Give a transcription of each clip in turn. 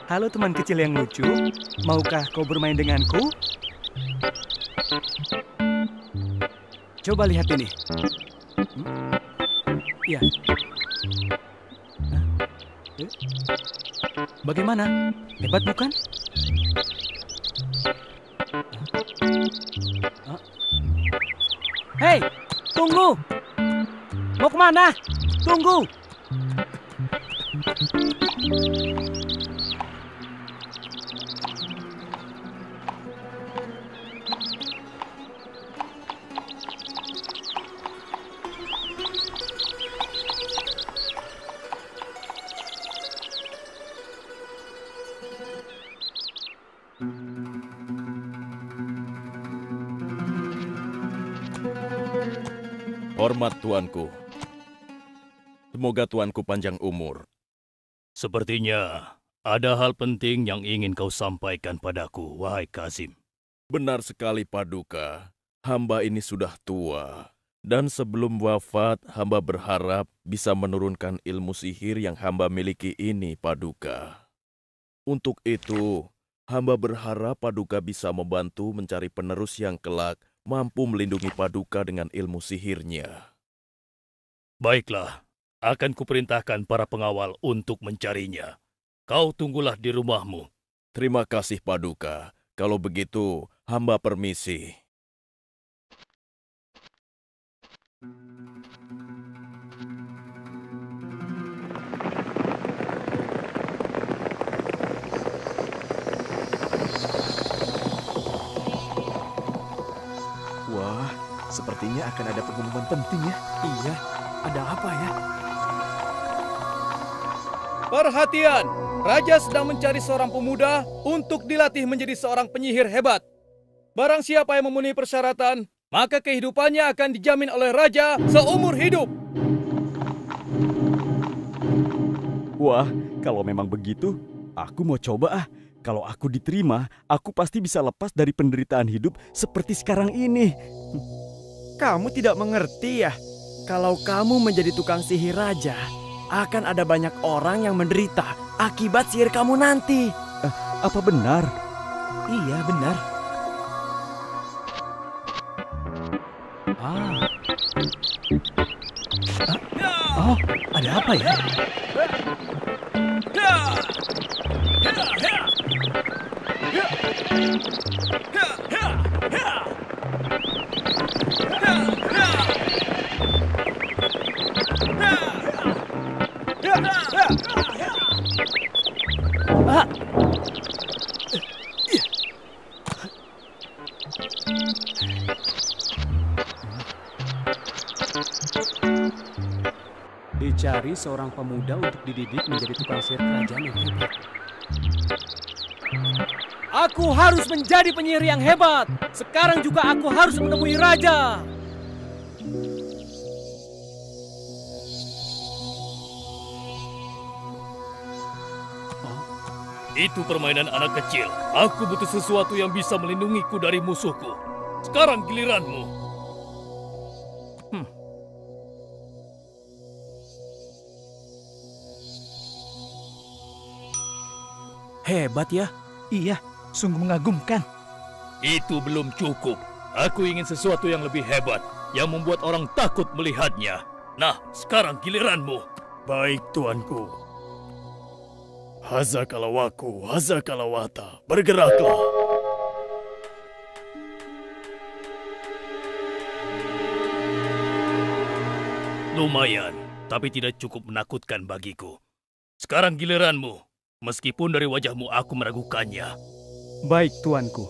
Halo teman kecil yang lucu, maukah kau bermain denganku? Coba lihat ini. Ya. Bagaimana? Hebat bukan? Hei, tunggu! Mau kemana? Tunggu! Hormat tuanku. Semoga tuanku panjang umur. Sepertinya ada hal penting yang ingin kau sampaikan padaku, wahai Kazim. Benar sekali, Paduka. Hamba ini sudah tua. Dan sebelum wafat, hamba berharap bisa menurunkan ilmu sihir yang hamba miliki ini, Paduka. Untuk itu, hamba berharap Paduka bisa membantu mencari penerus yang kelak mampu melindungi Paduka dengan ilmu sihirnya. Baiklah, akan kuperintahkan para pengawal untuk mencarinya. Kau tunggulah di rumahmu. Terima kasih, Paduka. Kalau begitu, hamba permisi. Wah, sepertinya akan ada pengumuman penting ya. Iya, ada apa ya? Perhatian! Raja sedang mencari seorang pemuda untuk dilatih menjadi seorang penyihir hebat. Barang siapa yang memenuhi persyaratan, maka kehidupannya akan dijamin oleh Raja seumur hidup. Wah, kalau memang begitu, aku mau coba ah. Kalau aku diterima, aku pasti bisa lepas dari penderitaan hidup seperti sekarang ini. Kamu tidak mengerti ya? Kalau kamu menjadi tukang sihir raja, akan ada banyak orang yang menderita akibat sihir kamu nanti. Apa benar? Iya, benar. Oh, ada apa ya? Dicari seorang pemuda untuk dididik menjadi tukang sihir kerajaan yang hebat. Aku harus menjadi penyihir yang hebat. Sekarang juga aku harus menemui Raja. Itu permainan anak kecil. Aku butuh sesuatu yang bisa melindungiku dari musuhku. Sekarang giliranmu. Hebat ya? Iya, sungguh mengagumkan. Itu belum cukup. Aku ingin sesuatu yang lebih hebat, yang membuat orang takut melihatnya. Nah, sekarang giliranmu. Baik, tuanku. Hazakalawaku, hazakalawata. Bergeraklah. Lumayan, tapi tidak cukup menakutkan bagiku. Sekarang giliranmu. Meskipun dari wajahmu aku meragukannya. Baik, tuanku.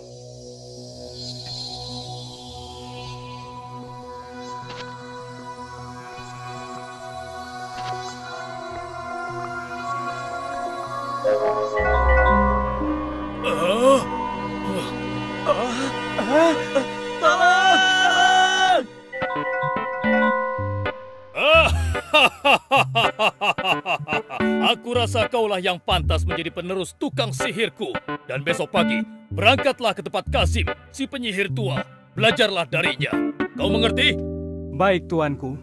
Aku rasa kaulah yang pantas menjadi penerus tukang sihirku. Dan besok pagi, berangkatlah ke tempat Kazim, si penyihir tua. Belajarlah darinya. Kau mengerti? Baik, tuanku.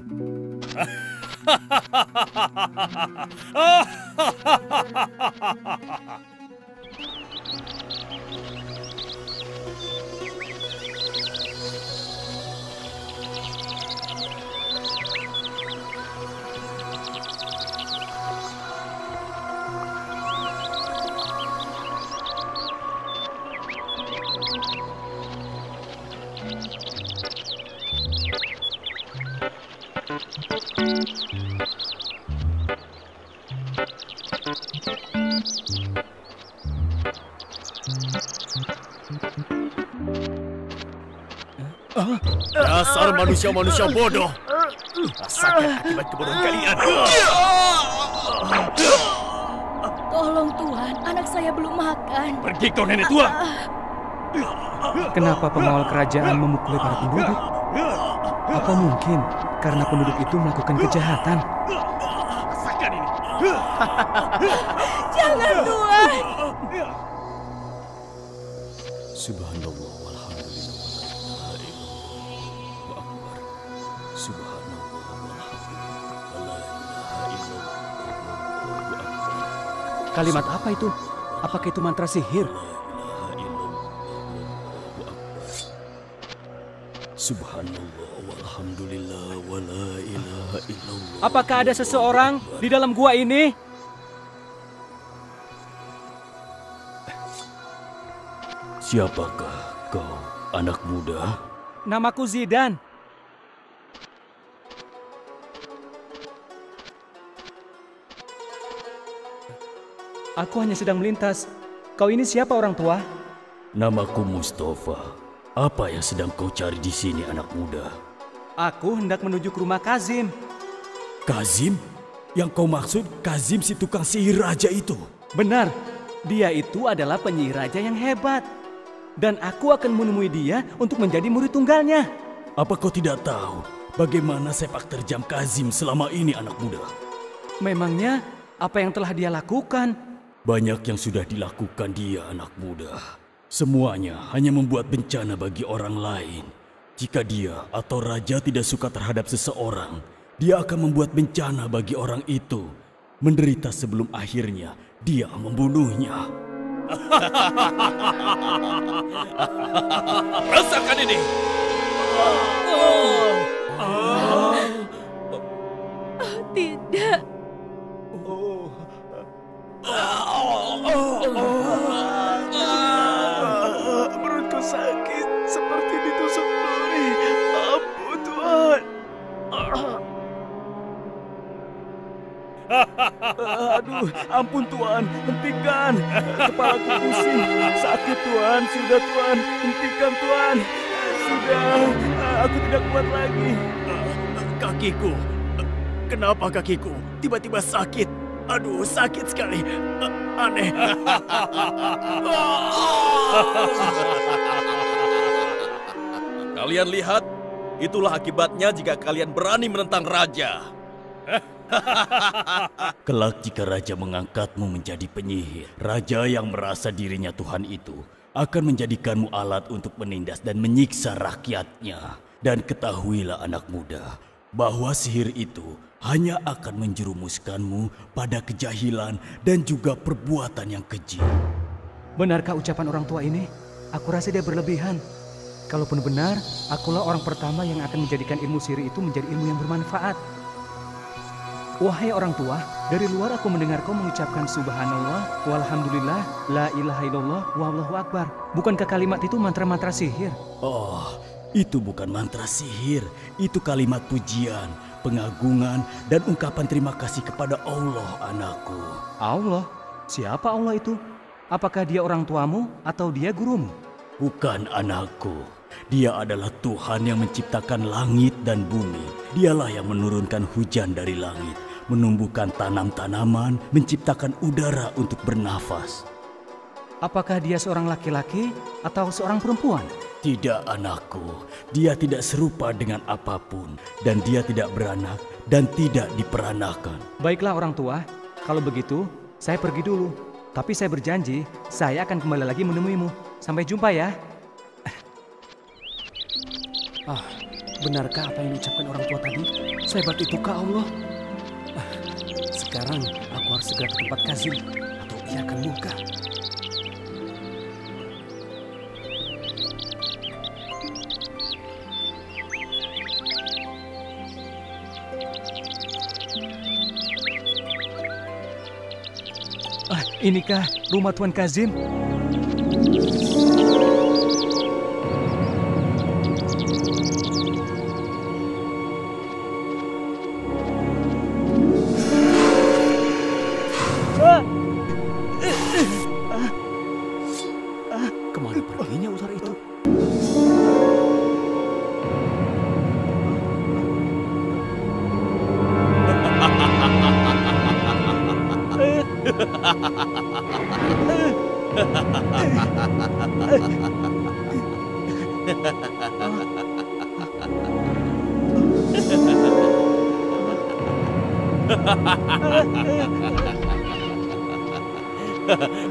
Dasar manusia-manusia bodoh. Rasakan akibat kebodohan kalian. Tolong Tuhan, anak saya belum makan. Pergi kau nenek tua. Kenapa pengawal kerajaan memukuli para penduduk? Apa mungkin karena penduduk itu melakukan kejahatan? Rasakan ini. Jangan Tuhan. Subhanallah walhamdulillah. Akbar. Subhanallah walhamdulillah. Kalimat apa itu? Apakah itu mantra sihir? Subhanallah walhamdulillah wa la ilaha illallah. Apakah ada seseorang di dalam gua ini? Siapakah kau, anak muda? Namaku Zidan. Aku hanya sedang melintas. Kau ini siapa, orang tua? Namaku Mustafa. Apa yang sedang kau cari di sini, anak muda? Aku hendak menuju ke rumah Kazim. Kazim? Yang kau maksud Kazim si tukang sihir raja itu? Benar, dia itu adalah penyihir raja yang hebat. Dan aku akan menemui dia untuk menjadi murid tunggalnya. Apa kau tidak tahu bagaimana sepak terjam Kazim selama ini, anak muda? Memangnya apa yang telah dia lakukan? Banyak yang sudah dilakukan dia, anak muda. Semuanya hanya membuat bencana bagi orang lain. Jika dia atau raja tidak suka terhadap seseorang, dia akan membuat bencana bagi orang itu. Menderita sebelum akhirnya dia membunuhnya. Rasakan ini. Tidak. Perutku sakit seperti ditusuk duri. Ampun Tuhan. Aduh, ampun Tuhan, hentikan. Kepalaku pusing, sakit Tuhan, sudah Tuhan, hentikan Tuhan. Sudah, aku tidak kuat lagi. Kakiku. Kenapa kakiku tiba-tiba sakit? Aduh, sakit sekali. Aneh. Kalian lihat, itulah akibatnya jika kalian berani menentang raja. Kelak jika raja mengangkatmu menjadi penyihir, raja yang merasa dirinya Tuhan itu akan menjadikanmu alat untuk menindas dan menyiksa rakyatnya. Dan ketahuilah anak muda, bahwa sihir itu hanya akan menjerumuskanmu pada kejahilan dan juga perbuatan yang keji. Benarkah ucapan orang tua ini? Aku rasa dia berlebihan. Kalaupun benar, akulah orang pertama yang akan menjadikan ilmu sihir itu menjadi ilmu yang bermanfaat. Wahai orang tua, dari luar aku mendengar kau mengucapkan subhanallah, walhamdulillah, la ilaha illallah, wallahu akbar. Bukankah kalimat itu mantra-mantra sihir? Oh, itu bukan mantra sihir, itu kalimat pujian, pengagungan, dan ungkapan terima kasih kepada Allah, anakku. Allah? Siapa Allah itu? Apakah dia orang tuamu atau dia gurumu? Bukan, anakku. Dia adalah Tuhan yang menciptakan langit dan bumi. Dialah yang menurunkan hujan dari langit, menumbuhkan tanam-tanaman, menciptakan udara untuk bernafas. Apakah dia seorang laki-laki atau seorang perempuan? Tidak, anakku. Dia tidak serupa dengan apapun, dan dia tidak beranak dan tidak diperanakan. Baiklah orang tua, kalau begitu saya pergi dulu. Tapi saya berjanji, saya akan kembali lagi menemuimu. Sampai jumpa ya. Benarkah apa yang diucapkan orang tua tadi? Sehebat itukah Allah? Sekarang aku harus segera ke tempat Kazim atau ia akan murka. Inikah rumah Tuan Kazim? Kemana perginya ular itu?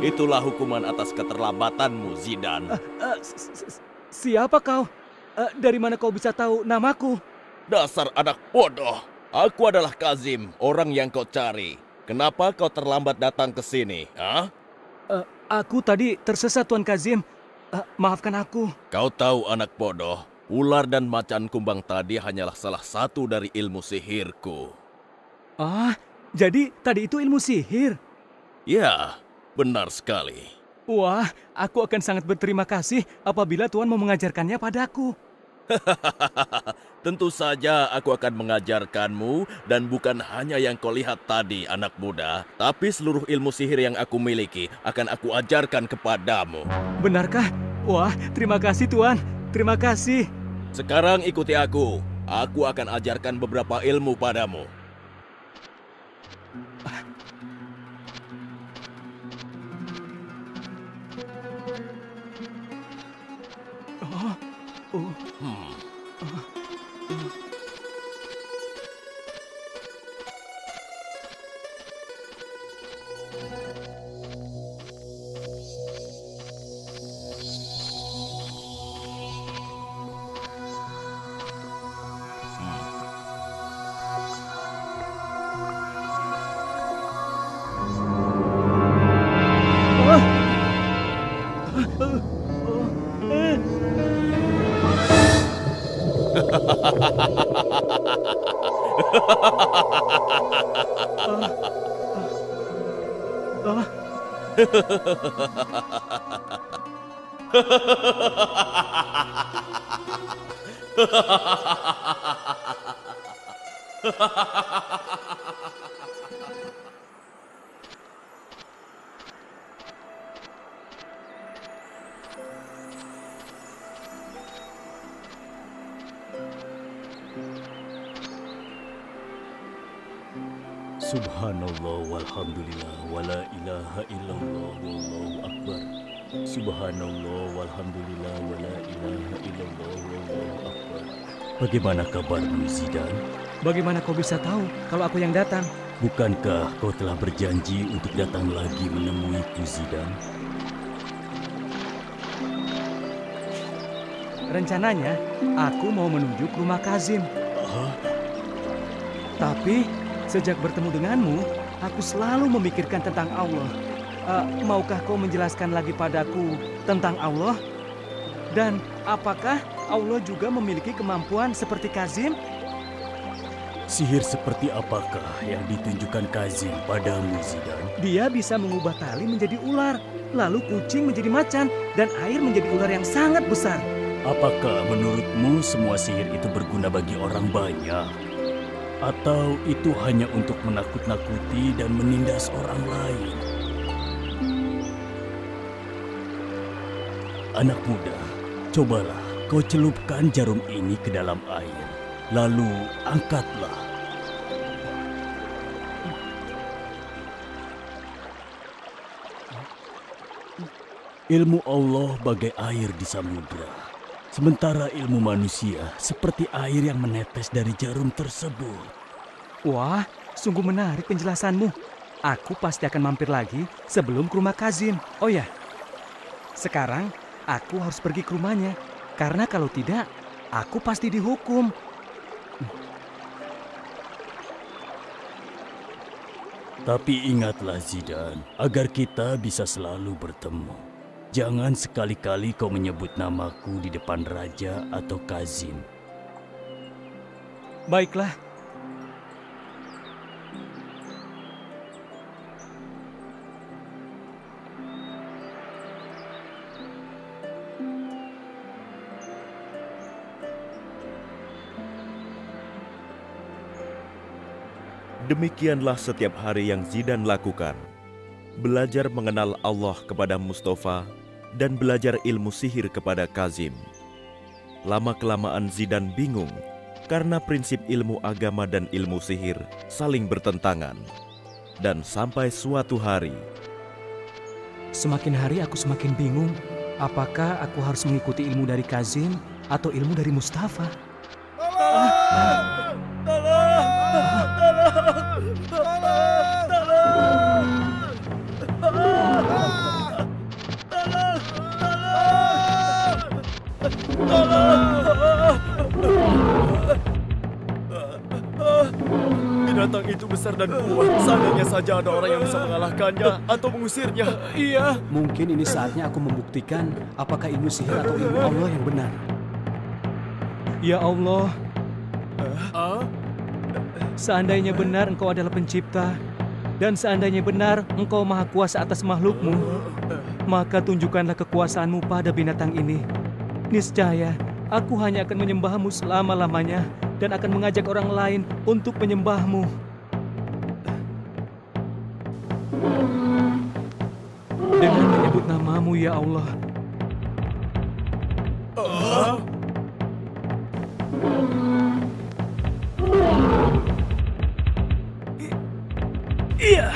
Itulah hukuman atas keterlambatanmu, Zidan. Siapa kau? Dari mana kau bisa tahu namaku? Dasar anak bodoh. Aku adalah Kazim, orang yang kau cari. Kenapa kau terlambat datang ke sini? Hah? Aku tadi tersesat, Tuan Kazim. Maafkan aku. Kau tahu, anak bodoh, ular dan macan kumbang tadi hanyalah salah satu dari ilmu sihirku. Jadi tadi itu ilmu sihir? Ya, benar sekali. Wah, aku akan sangat berterima kasih apabila Tuan mau mengajarkannya padaku. Tentu saja aku akan mengajarkanmu, dan bukan hanya yang kau lihat tadi, anak muda, tapi seluruh ilmu sihir yang aku miliki akan aku ajarkan kepadamu. Benarkah? Wah, terima kasih Tuan. Terima kasih. Sekarang ikuti aku. Aku akan ajarkan beberapa ilmu padamu. Subhanallah walhamdulillah wala ilaha illallah wallahu akbar. Subhanallah walhamdulillah wala ilaha illallah wallahu akbar. Bagaimana kabarmu, Zidan? Bagaimana kau bisa tahu kalau aku yang datang? Bukankah kau telah berjanji untuk datang lagi menemuiku, Zidan? Rencananya, aku mau menuju ke rumah Kazim. Tapi, sejak bertemu denganmu, aku selalu memikirkan tentang Allah. Maukah kau menjelaskan lagi padaku tentang Allah? Dan apakah Allah juga memiliki kemampuan seperti Kazim? Sihir seperti apakah yang ditunjukkan Kazim padamu, Zidan? Dia bisa mengubah tali menjadi ular, lalu kucing menjadi macan, dan air menjadi ular yang sangat besar. Apakah menurutmu semua sihir itu berguna bagi orang banyak? Atau itu hanya untuk menakut-nakuti dan menindas orang lain? Anak muda, cobalah kau celupkan jarum ini ke dalam air, lalu angkatlah. Ilmu Allah bagai air di samudra, sementara ilmu manusia seperti air yang menetes dari jarum tersebut. Wah, sungguh menarik penjelasanmu. Aku pasti akan mampir lagi sebelum ke rumah Kazim. Oh ya, sekarang aku harus pergi ke rumahnya. Karena kalau tidak, aku pasti dihukum. Tapi ingatlah Zidan, agar kita bisa selalu bertemu. Jangan sekali-kali kau menyebut namaku di depan Raja atau Kazim. Baiklah. Demikianlah setiap hari yang Zidan lakukan. Belajar mengenal Allah kepada Mustafa dan belajar ilmu sihir kepada Kazim. Lama-kelamaan Zidan bingung karena prinsip ilmu agama dan ilmu sihir saling bertentangan. Dan sampai suatu hari, Semakin hari aku semakin bingung. Apakah aku harus mengikuti ilmu dari Kazim atau ilmu dari Mustafa? Binatang itu besar dan kuat. Seandainya saja ada orang yang bisa mengalahkannya atau mengusirnya. Iya. Mungkin ini saatnya aku membuktikan apakah ilmu sihir atau ilmu Allah yang benar. Ya Allah, seandainya benar Engkau adalah pencipta, dan seandainya benar Engkau maha kuasa atas makhlukmu, maka tunjukkanlah kekuasaanmu pada binatang ini. Niscaya, aku hanya akan menyembahmu selama-lamanya dan akan mengajak orang lain untuk menyembahmu. Dengan menyebut namamu, ya Allah. Iya.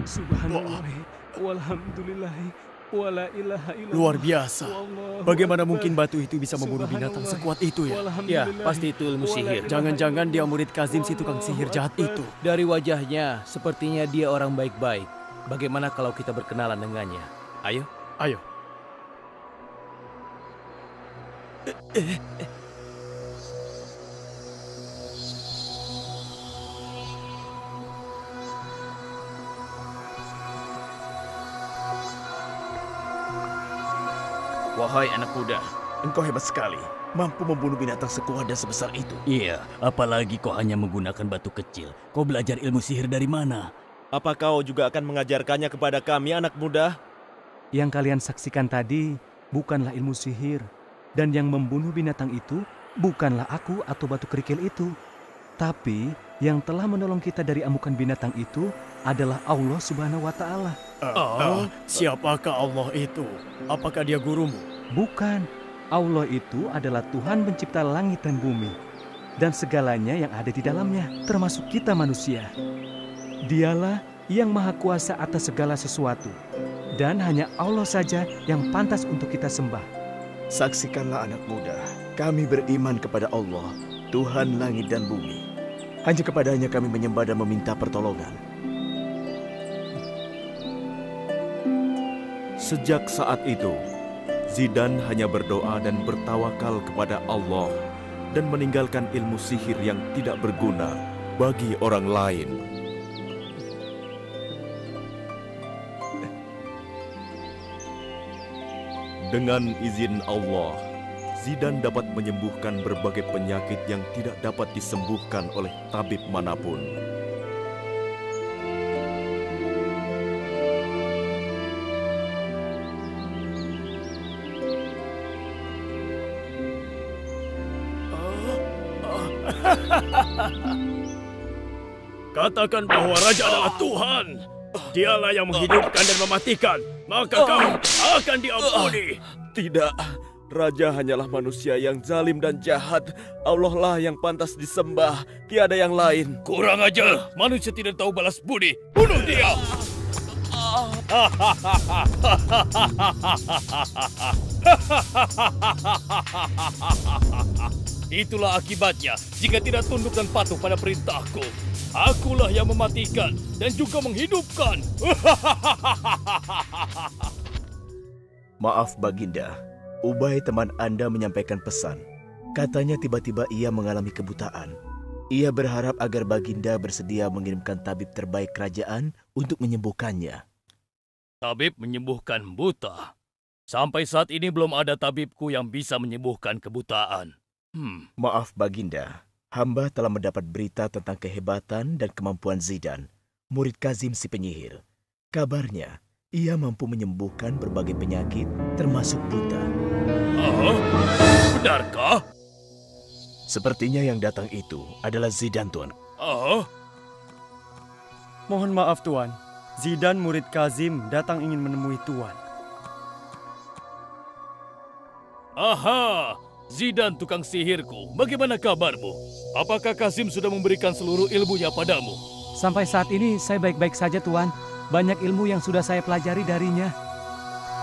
Subhanallah, walhamdulillah, wala ilaha illallah. Luar biasa. Bagaimana mungkin batu itu bisa membunuh binatang sekuat itu ya? Ya, pasti itu ilmu sihir. Jangan-jangan dia murid Kazim si tukang sihir jahat itu. Dari wajahnya, sepertinya dia orang baik-baik. Bagaimana kalau kita berkenalan dengannya? Ayo. Ayo. Wahai anak muda, engkau hebat sekali. Mampu membunuh binatang sekuat dan sebesar itu. Iya, apalagi kau hanya menggunakan batu kecil. Kau belajar ilmu sihir dari mana? apa kau juga akan mengajarkannya kepada kami, anak muda? Yang kalian saksikan tadi bukanlah ilmu sihir. Dan yang membunuh binatang itu bukanlah aku atau batu kerikil itu. Tapi yang telah menolong kita dari amukan binatang itu adalah Allah Subhanahu wa Ta'ala. Siapakah Allah itu? Apakah dia gurumu? Bukan. Allah itu adalah Tuhan pencipta langit dan bumi dan segalanya yang ada di dalamnya, termasuk kita manusia. Dialah yang maha kuasa atas segala sesuatu, dan hanya Allah saja yang pantas untuk kita sembah. Saksikanlah anak muda, kami beriman kepada Allah, Tuhan langit dan bumi. Hanya kepadanya kami menyembah dan meminta pertolongan. Sejak saat itu, Zidan hanya berdoa dan bertawakal kepada Allah dan meninggalkan ilmu sihir yang tidak berguna bagi orang lain. Dengan izin Allah, Zidan dapat menyembuhkan berbagai penyakit yang tidak dapat disembuhkan oleh tabib manapun. Katakan bahwa Raja adalah Tuhan. Dialah yang menghidupkan dan mematikan. Maka kau akan diampuni. Tidak, Raja hanyalah manusia yang zalim dan jahat. Allah lah yang pantas disembah, tiada yang lain. Kurang ajar, manusia tidak tahu balas budi. Bunuh dia! Itulah akibatnya jika tidak tunduk dan patuh pada perintahku. Akulah yang mematikan dan juga menghidupkan. Maaf Baginda, Ubay teman Anda menyampaikan pesan. Katanya tiba-tiba ia mengalami kebutaan. Ia berharap agar Baginda bersedia mengirimkan tabib terbaik kerajaan untuk menyembuhkannya. Tabib menyembuhkan buta. Sampai saat ini belum ada tabibku yang bisa menyembuhkan kebutaan. Maaf Baginda, hamba telah mendapat berita tentang kehebatan dan kemampuan Zidan, murid Kazim si penyihir. Kabarnya, ia mampu menyembuhkan berbagai penyakit, termasuk buta. Benarkah? Sepertinya yang datang itu adalah Zidan, Tuan. Mohon maaf, Tuan. Zidan, murid Kazim, datang ingin menemui Tuan. Aha! Zidan tukang sihirku, bagaimana kabarmu? Apakah Kazim sudah memberikan seluruh ilmunya padamu? Sampai saat ini saya baik-baik saja, Tuan. Banyak ilmu yang sudah saya pelajari darinya.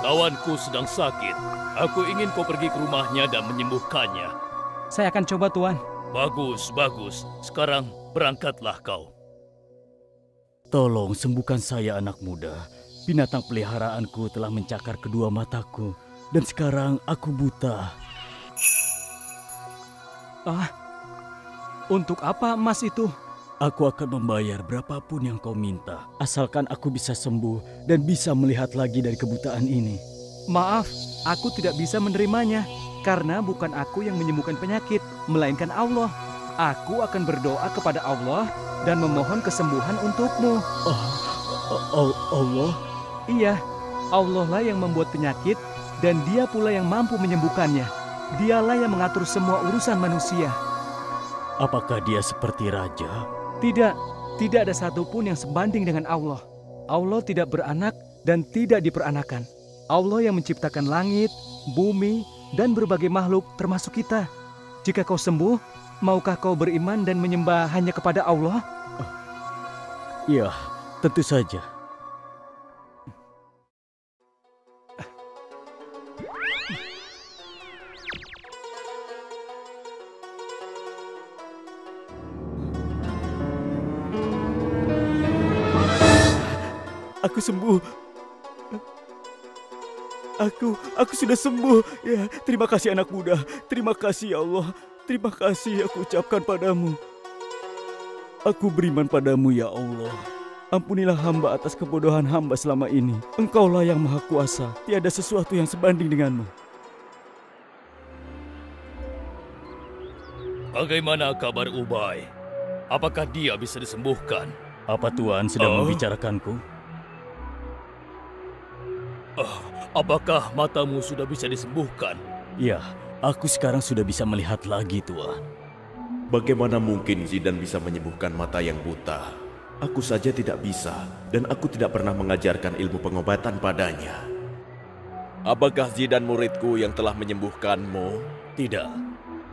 Kawanku sedang sakit. Aku ingin kau pergi ke rumahnya dan menyembuhkannya. Saya akan coba, Tuan. Bagus, bagus. Sekarang berangkatlah kau. Tolong sembuhkan saya, anak muda. Binatang peliharaanku telah mencakar kedua mataku. Dan sekarang aku buta. Untuk apa emas itu? Aku akan membayar berapapun yang kau minta. Asalkan aku bisa sembuh dan bisa melihat lagi dari kebutaan ini. Maaf, aku tidak bisa menerimanya. Karena bukan aku yang menyembuhkan penyakit, melainkan Allah. Aku akan berdoa kepada Allah dan memohon kesembuhan untukmu. Allah? Iya, Allah lah yang membuat penyakit dan Dia pula yang mampu menyembuhkannya. Dialah yang mengatur semua urusan manusia. Apakah dia seperti raja? Tidak ada satupun yang sebanding dengan Allah. Allah tidak beranak dan tidak diperanakan. Allah yang menciptakan langit, bumi, dan berbagai makhluk termasuk kita. Jika kau sembuh, maukah kau beriman dan menyembah hanya kepada Allah? Ya, tentu saja. Aku sembuh. Aku sudah sembuh. Ya, terima kasih anak muda. Terima kasih ya Allah. Terima kasih aku ucapkan padamu. Aku beriman padamu ya Allah. Ampunilah hamba atas kebodohan hamba selama ini. Engkaulah yang maha kuasa. Tiada sesuatu yang sebanding denganmu. Bagaimana kabar Ubay? Apakah dia bisa disembuhkan? Apa Tuan sedang membicarakanku? Apakah matamu sudah bisa disembuhkan? Ya, aku sekarang sudah bisa melihat lagi, Tuan. Bagaimana mungkin Zidan bisa menyembuhkan mata yang buta? Aku saja tidak bisa, dan aku tidak pernah mengajarkan ilmu pengobatan padanya. Apakah Zidan muridku yang telah menyembuhkanmu? Tidak.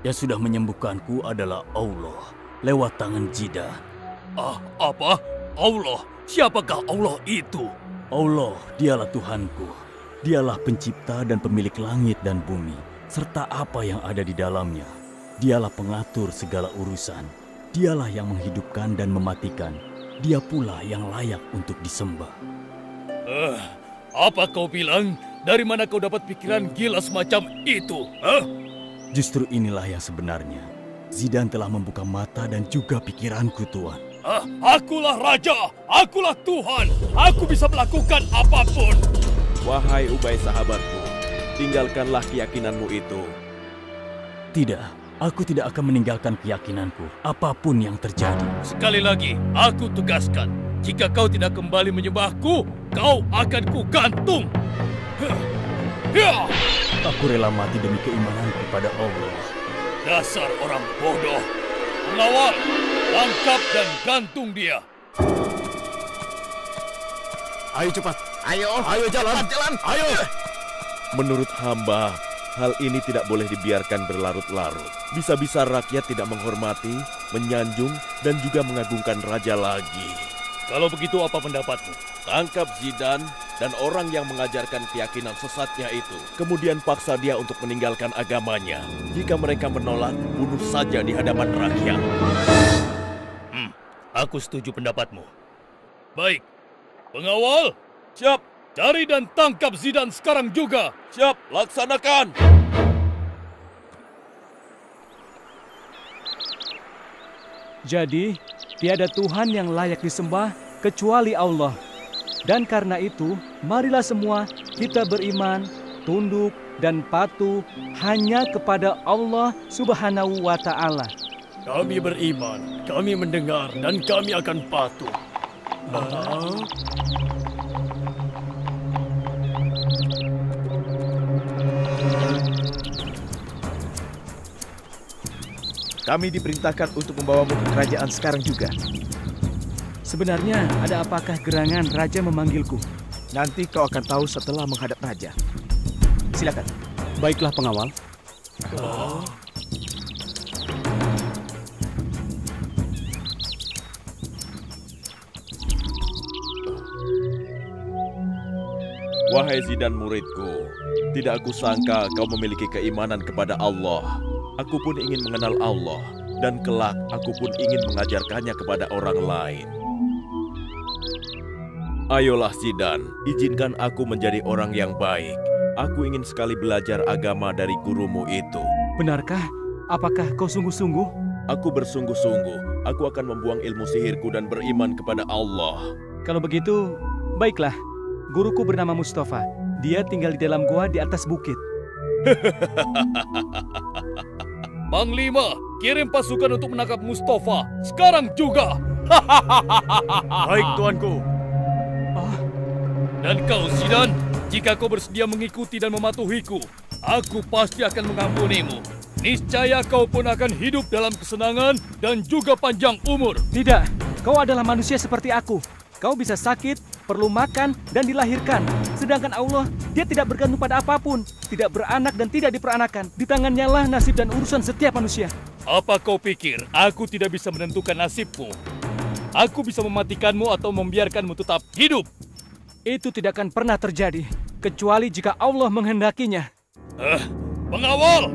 Yang sudah menyembuhkanku adalah Allah lewat tangan Zidan. Apa? Allah? Siapakah Allah itu? Allah, dialah Tuhanku. Dialah pencipta dan pemilik langit dan bumi, serta apa yang ada di dalamnya. Dialah pengatur segala urusan. Dialah yang menghidupkan dan mematikan. Dia pula yang layak untuk disembah. Apa kau bilang? Dari mana kau dapat pikiran gila semacam itu? Justru inilah yang sebenarnya. Zidan telah membuka mata dan juga pikiranku, Tuan. Akulah raja, akulah Tuhan. Aku bisa melakukan apapun. Wahai Ubay sahabatku, tinggalkanlah keyakinanmu itu. Tidak, aku tidak akan meninggalkan keyakinanku, apapun yang terjadi. Sekali lagi, aku tegaskan, jika kau tidak kembali menyembahku, kau akan kugantung. Aku rela mati demi keimananku pada Allah. Dasar orang bodoh. Pengawal, tangkap dan gantung dia. Ayo cepat. Ayo jalan. Ayo. Menurut hamba, hal ini tidak boleh dibiarkan berlarut-larut. Bisa-bisa rakyat tidak menghormati, menyanjung, dan juga mengagungkan raja lagi. Kalau begitu apa pendapatmu? Tangkap Zidan dan orang yang mengajarkan keyakinan sesatnya itu. Kemudian paksa dia untuk meninggalkan agamanya. Jika mereka menolak, bunuh saja di hadapan rakyat. Aku setuju pendapatmu. Baik, pengawal, Siap, cari dan tangkap Zidane sekarang juga. siap, laksanakan. Jadi, tiada Tuhan yang layak disembah kecuali Allah. Dan karena itu, marilah semua kita beriman, tunduk, dan patuh hanya kepada Allah Subhanahu wa Ta'ala. Kami beriman, kami mendengar, dan kami akan patuh. Kami diperintahkan untuk membawamu ke kerajaan sekarang juga. Sebenarnya, ada apakah gerangan Raja memanggilku? Nanti kau akan tahu setelah menghadap Raja. Silakan. Baiklah pengawal. Wahai Zidane muridku, tidak aku sangka kau memiliki keimanan kepada Allah. Aku pun ingin mengenal Allah, dan kelak aku pun ingin mengajarkannya kepada orang lain. Ayolah Zidane, izinkan aku menjadi orang yang baik. Aku ingin sekali belajar agama dari gurumu itu. Benarkah? Apakah kau sungguh-sungguh? Aku bersungguh-sungguh, aku akan membuang ilmu sihirku dan beriman kepada Allah. Kalau begitu, baiklah. Guruku bernama Mustafa. Dia tinggal di dalam gua di atas bukit. Panglima, kirim pasukan untuk menangkap Mustafa sekarang juga. Baik, tuanku. Dan kau, Zidane, jika kau bersedia mengikuti dan mematuhiku, aku pasti akan mengampunimu. Niscaya kau pun akan hidup dalam kesenangan dan juga panjang umur. Tidak, kau adalah manusia seperti aku. Kau bisa sakit, perlu makan, dan dilahirkan. Sedangkan Allah, dia tidak bergantung pada apapun, tidak beranak dan tidak diperanakan. Di tangannya lah nasib dan urusan setiap manusia. Apa kau pikir aku tidak bisa menentukan nasibmu? Aku bisa mematikanmu atau membiarkanmu tetap hidup. Itu tidak akan pernah terjadi, kecuali jika Allah menghendakinya. Pengawal,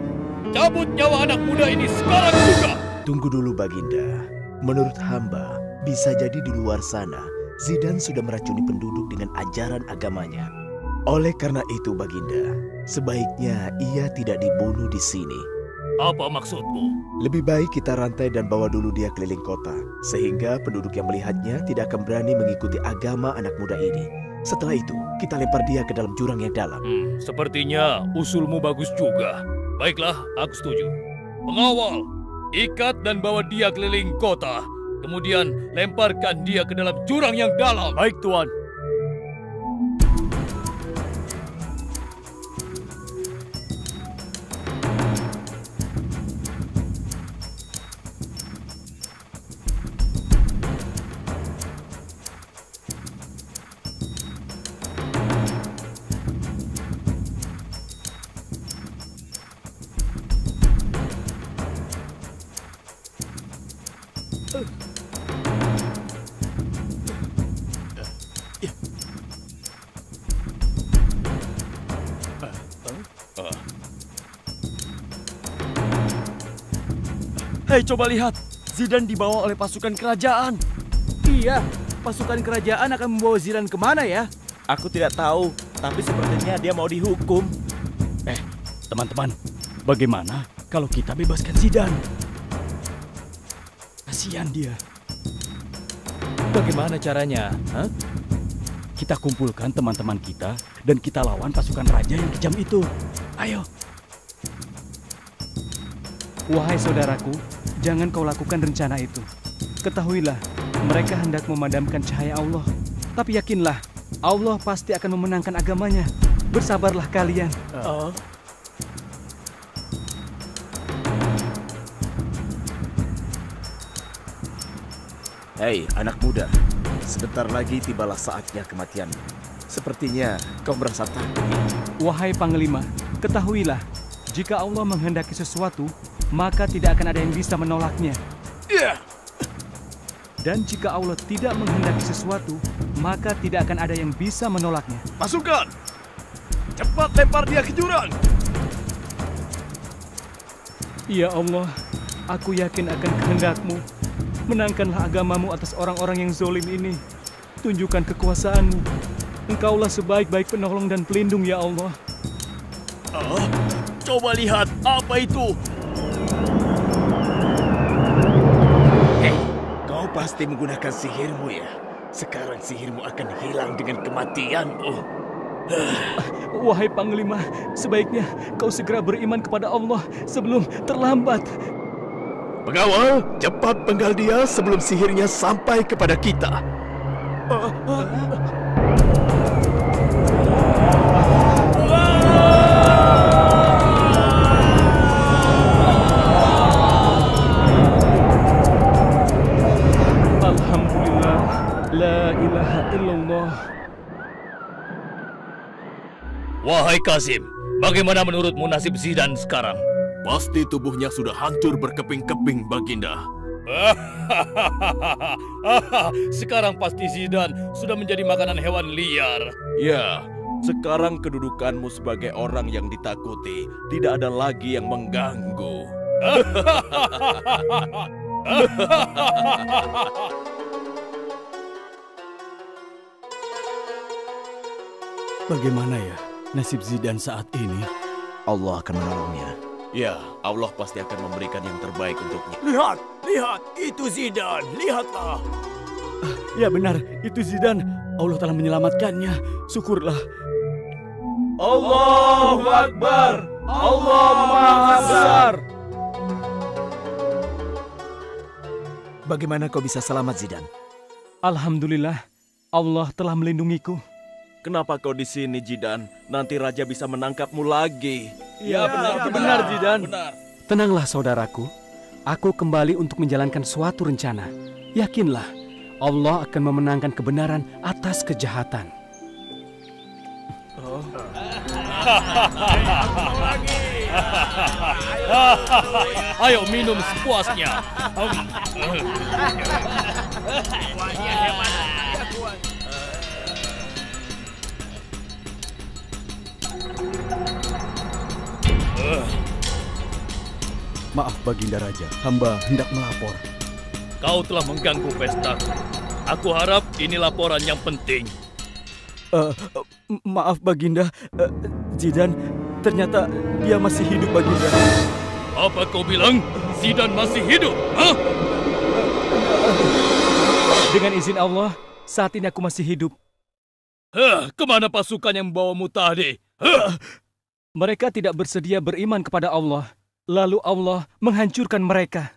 cabut nyawa anak muda ini sekarang juga. Tunggu dulu Baginda. Menurut hamba, bisa jadi di luar sana Zidane sudah meracuni penduduk dengan ajaran agamanya. Oleh karena itu Baginda, sebaiknya ia tidak dibunuh di sini. Apa maksudmu? Lebih baik kita rantai dan bawa dulu dia keliling kota, sehingga penduduk yang melihatnya tidak akan berani mengikuti agama anak muda ini. Setelah itu, kita lempar dia ke dalam jurang yang dalam. Sepertinya usulmu bagus juga. Baiklah, aku setuju. Pengawal, ikat dan bawa dia keliling kota. Kemudian lemparkan dia ke dalam jurang yang dalam. Baik, Tuan. Hei, coba lihat. Zidane dibawa oleh pasukan kerajaan. Iya, pasukan kerajaan akan membawa Zidane kemana ya? Aku tidak tahu, tapi sepertinya dia mau dihukum. Teman-teman, bagaimana kalau kita bebaskan Zidane? Kasihan dia. Bagaimana caranya? Kita kumpulkan teman-teman kita dan kita lawan pasukan raja yang kejam itu. Ayo. Wahai saudaraku, jangan kau lakukan rencana itu. Ketahuilah, mereka hendak memadamkan cahaya Allah. Tapi yakinlah, Allah pasti akan memenangkan agamanya. Bersabarlah kalian. Hei, anak muda. Sebentar lagi tibalah saatnya kematianmu. Sepertinya kau merasa takut. Wahai Panglima, ketahuilah, jika Allah menghendaki sesuatu, maka tidak akan ada yang bisa menolaknya. Dan jika Allah tidak menghendaki sesuatu, maka tidak akan ada yang bisa menolaknya. Pasukan! Cepat lempar dia ke jurang! Ya Allah, aku yakin akan kehendak-Mu. menangkanlah agamamu atas orang-orang yang zolim ini. Tunjukkan kekuasaanmu. Engkaulah sebaik-baik penolong dan pelindung ya Allah. Coba lihat, apa itu? Hei, kau pasti menggunakan sihirmu ya? Sekarang sihirmu akan hilang dengan kematianmu. Wahai Panglima, sebaiknya kau segera beriman kepada Allah sebelum terlambat. Pengawal, cepat penggal dia sebelum sihirnya sampai kepada kita. Alhamdulillah, la ilaha illallah. Wahai Kazim, bagaimana menurutmu nasib Zidan sekarang? Pasti tubuhnya sudah hancur berkeping-keping, Baginda. Sekarang pasti Zidan sudah menjadi makanan hewan liar. Ya, sekarang kedudukanmu sebagai orang yang ditakuti tidak ada lagi yang mengganggu. Bagaimana ya nasib Zidan saat ini? Allah akan menolongnya. Ya, Allah pasti akan memberikan yang terbaik untuknya. Lihat, lihat, itu Zidan, lihatlah. Ya benar, itu Zidan. Allah telah menyelamatkannya. Syukurlah. Allahu Akbar, Allah Maha Besar. Bagaimana kau bisa selamat, Zidan? Alhamdulillah, Allah telah melindungiku. Kenapa kau di sini, Zidan? Nanti Raja bisa menangkapmu lagi. Ya, benar Zidan. Tenanglah saudaraku, aku kembali untuk menjalankan suatu rencana. Yakinlah, Allah akan memenangkan kebenaran atas kejahatan. Ayo minum sepuasnya. Maaf Baginda Raja, hamba hendak melapor. Kau telah mengganggu pestaku. Aku harap ini laporan yang penting. Maaf Baginda, Zidan ternyata dia masih hidup Baginda. Apa kau bilang? Zidan masih hidup? Hah? Dengan izin Allah, saat ini aku masih hidup. Kemana pasukan yang membawamu tadi? Mereka tidak bersedia beriman kepada Allah. Lalu Allah menghancurkan mereka.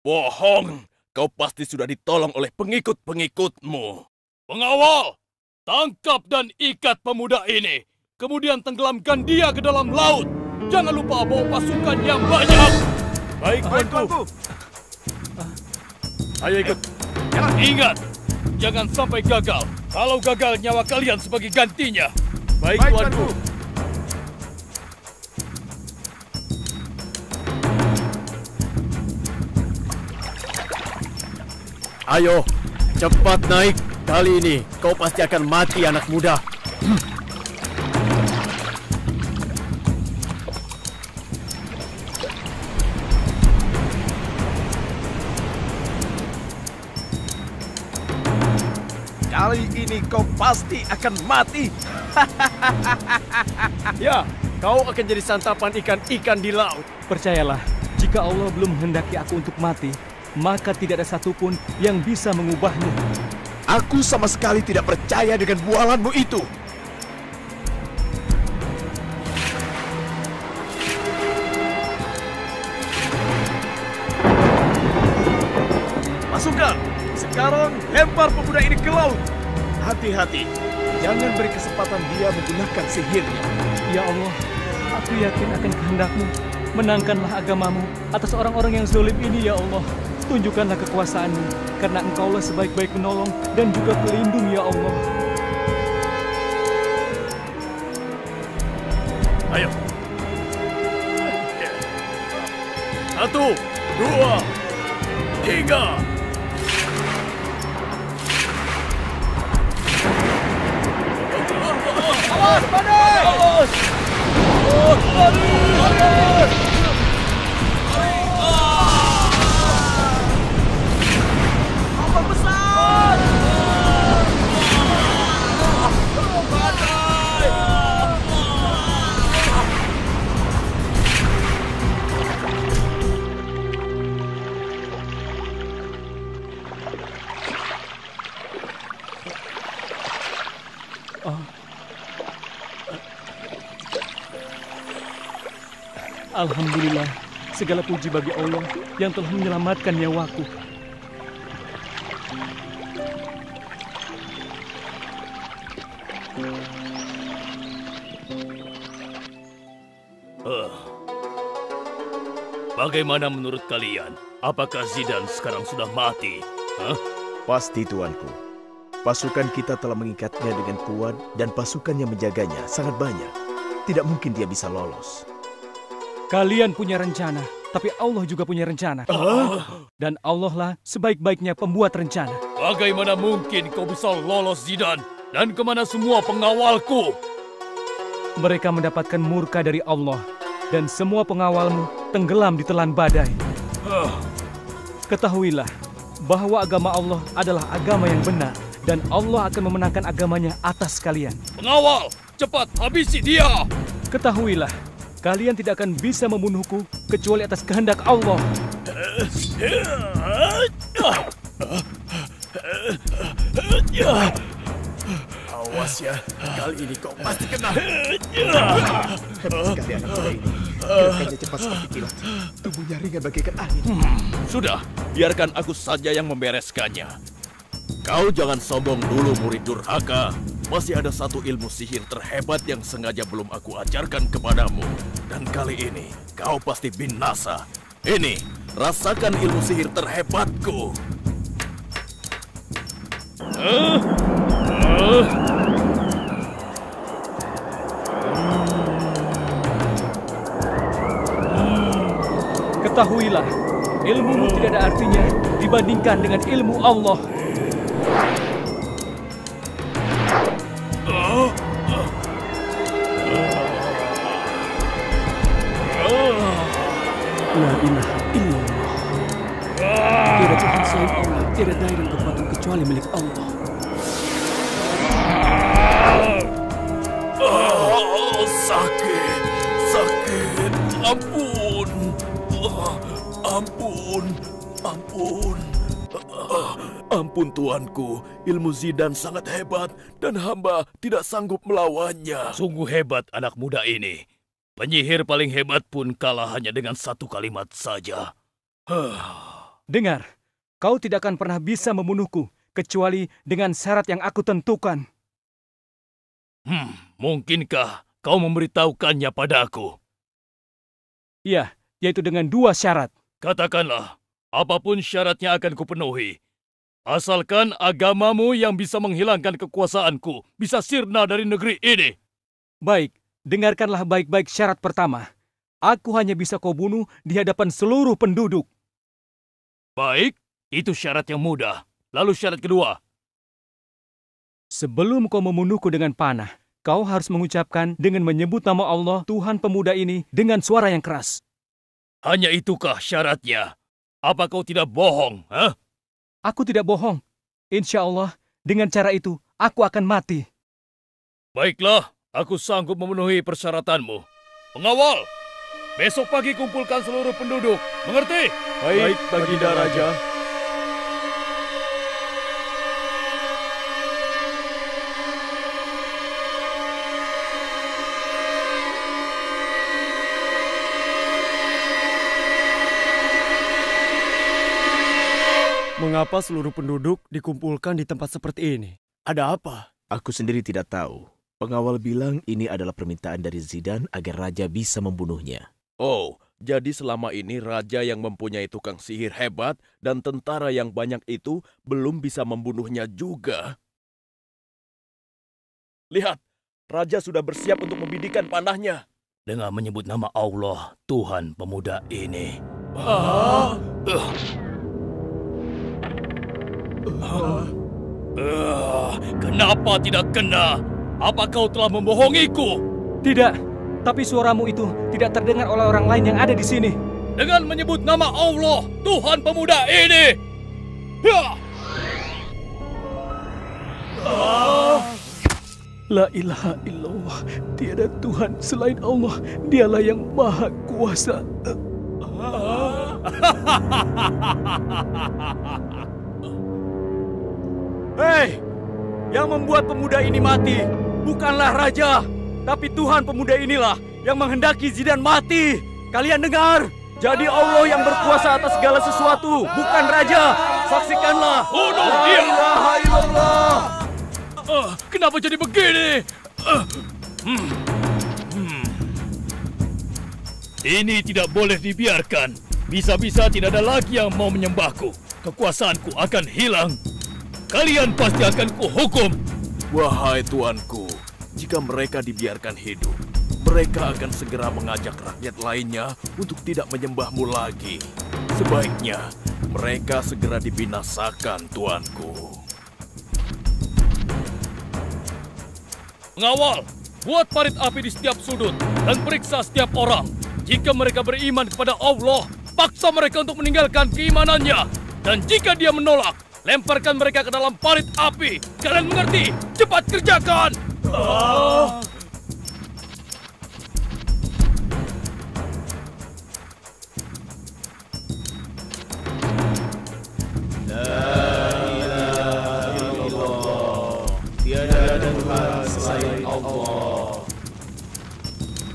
Bohong! Kau pasti sudah ditolong oleh pengikut-pengikutmu. Pengawal! Tangkap dan ikat pemuda ini. Kemudian tenggelamkan dia ke dalam laut. Jangan lupa bawa pasukan yang banyak. Baik, Tuanku. Ayo ikut. Ingat, jangan sampai gagal. Kalau gagal, nyawa kalian sebagai gantinya. Baik, Tuanku. Ayo, cepat naik. Kali ini kau pasti akan mati, anak muda. Kali ini kau pasti akan mati. Ya, kau akan jadi santapan ikan-ikan di laut. Percayalah, jika Allah belum menghendaki aku untuk mati, maka tidak ada satupun yang bisa mengubahnya. Aku sama sekali tidak percaya dengan bualanmu itu. Pasukan, sekarang lempar pemuda ini ke laut. Hati-hati, jangan beri kesempatan dia menggunakan sihirnya. Ya Allah, aku yakin akan kehendak-Mu. Menangkanlah agamamu atas orang-orang yang zalim ini ya Allah. Tunjukkanlah kekuasaan-Mu, karena Engkaulah sebaik-baik penolong dan juga pelindung ya Allah. Ayo. 1, 2, 3. Awas, badai! Awas! Lari! Alhamdulillah, segala puji bagi Allah yang telah menyelamatkan nyawaku. Bagaimana menurut kalian? Apakah Zidan sekarang sudah mati? Pasti, tuanku. Pasukan kita telah mengikatnya dengan kuat dan pasukan yang menjaganya sangat banyak. Tidak mungkin dia bisa lolos. Kalian punya rencana, tapi Allah juga punya rencana. Dan Allah lah sebaik-baiknya pembuat rencana. Bagaimana mungkin kau bisa lolos, Zidan? Dan kemana semua pengawalku? Mereka mendapatkan murka dari Allah, dan semua pengawalmu tenggelam di telan badai. Ketahuilah bahwa agama Allah adalah agama yang benar, dan Allah akan memenangkan agamanya atas kalian. Pengawal, cepat habisi dia! Ketahuilah, kalian tidak akan bisa membunuhku kecuali atas kehendak Allah. Awas ya, kali ini kau pasti kena. Hebat sekali anak muda ini. Gerakannya cepat seperti kilat. Tubuhnya ringan bagaikan angin. Sudah, biarkan aku saja yang membereskannya. Kau jangan sombong dulu, murid durhaka. Masih ada satu ilmu sihir terhebat yang sengaja belum aku ajarkan kepadamu. Dan kali ini, kau pasti binasa. Ini, rasakan ilmu sihir terhebatku. Ketahuilah, ilmumu tidak ada artinya dibandingkan dengan ilmu Allah. La ilaha illallah. Tiada Tuhan selain Allah, tiada daya dan kekuatan kecuali milik Allah. Sakit, sakit, ampun, ampun, ampun. Ampun tuanku, ilmu Zidan sangat hebat dan hamba tidak sanggup melawannya. Sungguh hebat anak muda ini. Penyihir paling hebat pun kalah hanya dengan satu kalimat saja. Dengar, kau tidak akan pernah bisa membunuhku kecuali dengan syarat yang aku tentukan. Mungkinkah kau memberitahukannya padaku? Iya, yaitu dengan 2 syarat. Katakanlah, apapun syaratnya akan kupenuhi. Asalkan agamamu yang bisa menghilangkan kekuasaanku bisa sirna dari negeri ini. Baik, dengarkanlah baik-baik syarat pertama. Aku hanya bisa kau bunuh di hadapan seluruh penduduk. Baik, itu syarat yang mudah. Lalu syarat kedua. Sebelum kau membunuhku dengan panah, kau harus mengucapkan dengan menyebut nama Allah, Tuhan pemuda ini, dengan suara yang keras. Hanya itukah syaratnya? Apa kau tidak bohong? Aku tidak bohong. Insya Allah, dengan cara itu, aku akan mati. Baiklah, aku sanggup memenuhi persyaratanmu. Pengawal, besok pagi kumpulkan seluruh penduduk. Mengerti? Baik, Baginda Raja. Mengapa seluruh penduduk dikumpulkan di tempat seperti ini? Ada apa? Aku sendiri tidak tahu. Pengawal bilang ini adalah permintaan dari Zidan agar raja bisa membunuhnya. Oh, jadi selama ini raja yang mempunyai tukang sihir hebat dan tentara yang banyak itu belum bisa membunuhnya juga. Lihat, raja sudah bersiap untuk membidikan panahnya. Dengan menyebut nama Allah, Tuhan pemuda ini. Kenapa tidak kena? Apa kau telah membohongiku? Tidak, tapi suaramu itu tidak terdengar oleh orang lain yang ada di sini. Dengan menyebut nama Allah, Tuhan pemuda ini. La ilaha illallah, tiada Tuhan selain Allah, dialah yang maha kuasa. Hei, yang membuat pemuda ini mati, bukanlah raja, tapi Tuhan pemuda inilah yang menghendaki Zidan mati. Kalian dengar? Jadi Allah yang berkuasa atas segala sesuatu, bukan raja. Saksikanlah. Bunuh La dia. ilaha illallah. Kenapa jadi begini? Ini tidak boleh dibiarkan. Bisa-bisa tidak ada lagi yang mau menyembahku. Kekuasaanku akan hilang. Kalian pasti akan kuhukum. Wahai tuanku, jika mereka dibiarkan hidup, mereka akan segera mengajak rakyat lainnya untuk tidak menyembahmu lagi. Sebaiknya mereka segera dibinasakan, tuanku. Pengawal, buat parit api di setiap sudut dan periksa setiap orang. Jika mereka beriman kepada Allah, paksa mereka untuk meninggalkan keimanannya. Dan jika dia menolak, lemparkan mereka ke dalam parit api. Kalian mengerti? Cepat kerjakan!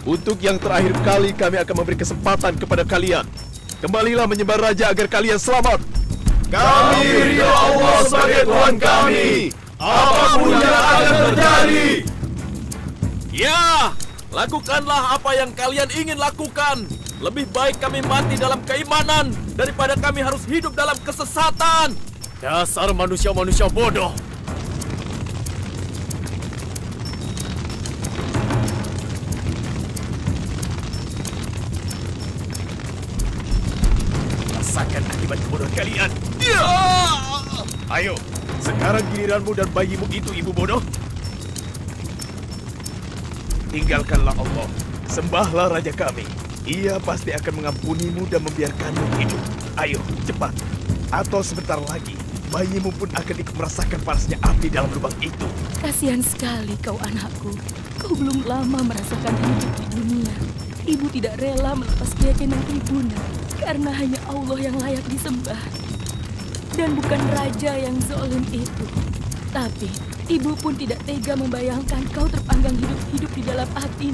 Untuk yang terakhir kali kami akan memberi kesempatan kepada kalian. Kembalilah menyembah raja agar kalian selamat. Kami ridho Allah sebagai Tuhan kami. Apapun yang akan terjadi. Ya, lakukanlah apa yang kalian ingin lakukan. Lebih baik kami mati dalam keimanan daripada kami harus hidup dalam kesesatan. Dasar manusia-manusia bodoh. Rasakan akibat kebodohan kalian. Ya! Ayo, sekarang giliranmu dan bayimu itu, ibu bodoh. Tinggalkanlah Allah. Sembahlah raja kami. Ia pasti akan mengampunimu dan membiarkanmu hidup. Ayo, cepat. Atau sebentar lagi, bayimu pun akan ikut merasakan panasnya api dalam lubang itu. Kasihan sekali kau anakku. Kau belum lama merasakan hidup di dunia. Ibu tidak rela melepas keyakinan ibunda karena hanya Allah yang layak disembah. Dan bukan raja yang zalim itu. Tapi ibu pun tidak tega membayangkan kau terpanggang hidup-hidup di dalam api.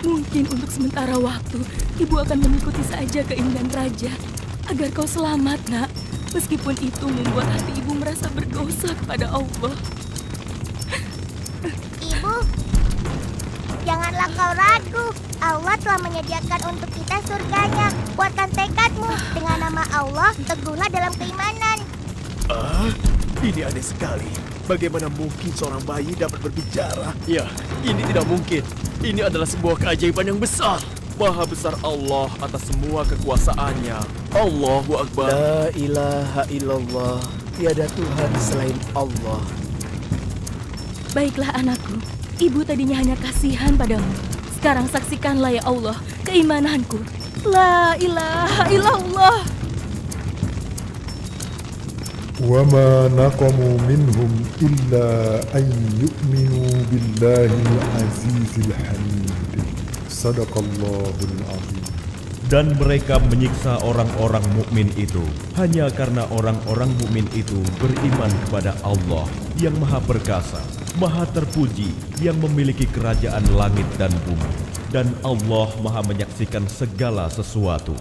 Mungkin untuk sementara waktu, ibu akan mengikuti saja keinginan raja agar kau selamat, nak. Meskipun itu membuat hati ibu merasa berdosa kepada Allah. Ibu, janganlah kau ragu. Allah telah menyediakan untuk kita surganya. Kuatkan tekadmu. Dengan nama Allah, teguhlah dalam keimanan. Ini aneh sekali. Bagaimana mungkin seorang bayi dapat berbicara? Ya, ini tidak mungkin. Ini adalah sebuah keajaiban yang besar. Maha besar Allah atas semua kekuasaannya. Allahu Akbar. La ilaha illallah. Tiada Tuhan selain Allah. Baiklah anakku, ibu tadinya hanya kasihan padamu. Sekarang saksikanlah ya Allah keimananku. La ilaha illallah. وَمَا نَقَمُوا مِنْهُمْ إِلَّا أَنْ يُؤْمِنُوا بِاللَّهِ الْعَزِيزِ الْحَمِيدِ صَدَقَ اللَّهُ الْعَظِيمُ. Dan mereka menyiksa orang-orang mukmin itu hanya karena orang-orang mukmin itu beriman kepada Allah yang Maha Perkasa, Maha Terpuji, yang memiliki kerajaan langit dan bumi. Dan Allah Maha menyaksikan segala sesuatu.